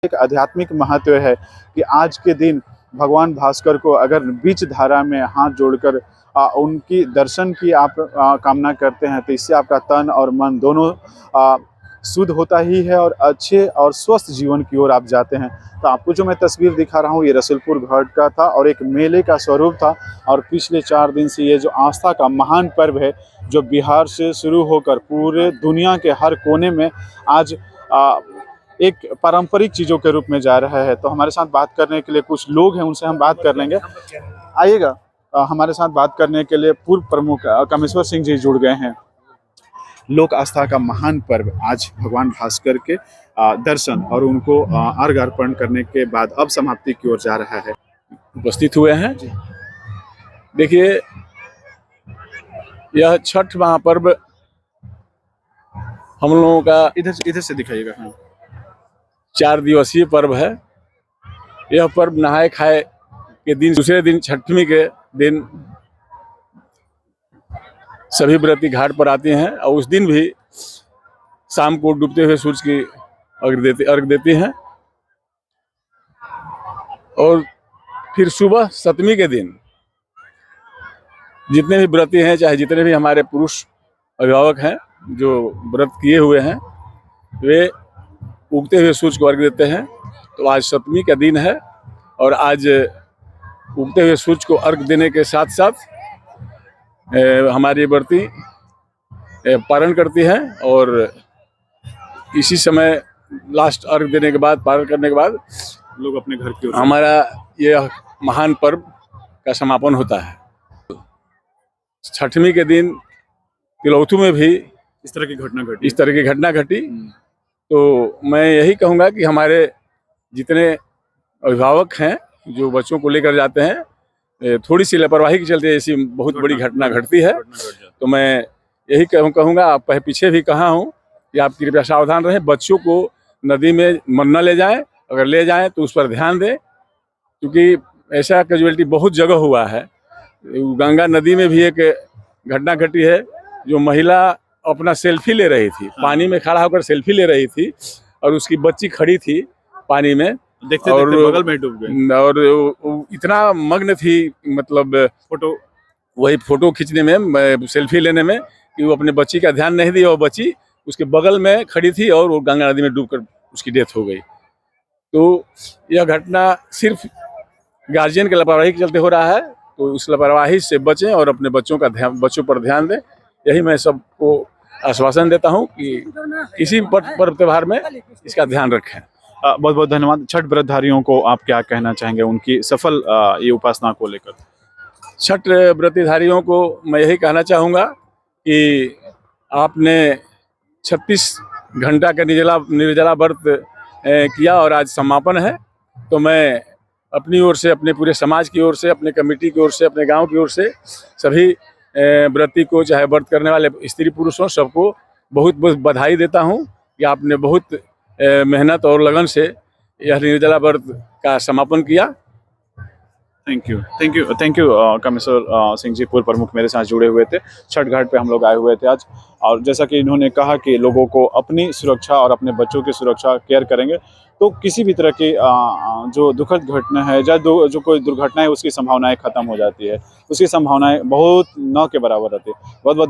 एक आध्यात्मिक महत्व है कि आज के दिन भगवान भास्कर को अगर बीच धारा में हाथ जोड़कर उनकी दर्शन की आप कामना करते हैं तो इससे आपका तन और मन दोनों शुद्ध होता ही है और अच्छे और स्वस्थ जीवन की ओर आप जाते हैं। तो आपको जो मैं तस्वीर दिखा रहा हूँ ये रसूलपुर घाट का था और एक मेले का स्वरूप था। और पिछले 4 दिन से ये जो आस्था का महान पर्व है जो बिहार से शुरू होकर पूरे दुनिया के हर कोने में आज एक पारंपरिक चीज़ों के रूप में जा रहा है। तो हमारे साथ बात करने के लिए कुछ लोग हैं, उनसे हम बात कर लेंगे। आइएगा, हमारे साथ बात करने के लिए पूर्व प्रमुख कामेश्वर सिंह जी जुड़ गए हैं। लोक आस्था का महान पर्व आज भगवान भास्कर के दर्शन और उनको अर्घ अर्पण करने के बाद अब समाप्ति की ओर जा रहा है। उपस्थित हुए हैं। देखिए, यह छठ महापर्व हम लोगों का इधर से दिखाइएगा। हाँ, 4 दिवसीय पर्व है। यह पर्व नहाए खाए के दिन, दूसरे दिन छठवीं के दिन सभी व्रती घाट पर आते हैं और उस दिन भी शाम को डूबते हुए सूरज की अर्घ देते हैं। और फिर सुबह सप्तमी के दिन जितने भी व्रती हैं, चाहे जितने भी हमारे पुरुष अभिभावक हैं जो व्रत किए हुए हैं, वे उगते हुए सूरज को अर्घ देते हैं। तो आज सप्तमी का दिन है और आज उगते हुए सूरज को अर्घ देने के साथ साथ हमारी व्रती पारण करती है और इसी समय लास्ट अर्घ देने के बाद, पारण करने के बाद लोग अपने घर की ओर हमारा यह महान पर्व का समापन होता है। छठवीं के दिन तिलौथू में भी इस तरह की घटना घटी। तो मैं यही कहूँगा कि हमारे जितने अभिभावक हैं जो बच्चों को लेकर जाते हैं, थोड़ी सी लापरवाही के चलते ऐसी बहुत बड़ी घटना घटती है। तो मैं यही कहूँगा, आप पीछे भी कहा हूँ कि आप कृपया सावधान रहें, बच्चों को नदी में न ले जाएं, अगर ले जाएं तो उस पर ध्यान दें, क्योंकि ऐसा कैजुअलिटी बहुत जगह हुआ है। गंगा नदी में भी एक घटना घटी है, जो महिला अपना सेल्फी ले रही थी, पानी में खड़ा होकर सेल्फी ले रही थी और उसकी बच्ची खड़ी थी पानी में, देखते बगल में डूब गई और इतना मग्न थी, मतलब फोटो खींचने में, सेल्फी लेने में, कि वो अपने बच्ची का ध्यान नहीं दी और बच्ची उसके बगल में खड़ी थी और वो गंगा नदी में डूबकर उसकी डेथ हो गई। तो यह घटना सिर्फ गार्जियन के लापरवाही के चलते हो रहा है। तो उस लापरवाही से बचें और अपने बच्चों पर ध्यान दें। यही मैं सबको आश्वासन देता हूं कि किसी पर्व त्योहार में इसका ध्यान रखें। बहुत बहुत धन्यवाद। छठ व्रतधारियों को आप क्या कहना चाहेंगे उनकी सफल ये उपासना को लेकर? छठ व्रतधारियों को मैं यही कहना चाहूँगा कि आपने 36 घंटा का निर्जला व्रत किया और आज समापन है। तो मैं अपनी ओर से, अपने पूरे समाज की ओर से, अपने कमेटी की ओर से, अपने गांव की ओर से सभी व्रती को, चाहे व्रत करने वाले स्त्री पुरुषों, सबको बहुत बहुत बधाई देता हूं कि आपने बहुत मेहनत और लगन से यह निर्जला व्रत का समापन किया। थैंक यू कामेश्वर सिंह जी, पूर्व प्रमुख मेरे साथ जुड़े हुए थे। छठ घाट पे हम लोग आए हुए थे आज, और जैसा कि इन्होंने कहा कि लोगों को अपनी सुरक्षा और अपने बच्चों की सुरक्षा केयर करेंगे तो किसी भी तरह की जो दुखद घटना है या जो कोई दुर्घटना है उसकी संभावनाएं खत्म हो जाती है, उसकी संभावनाएं बहुत न के बराबर रहती है। बहुत बहुत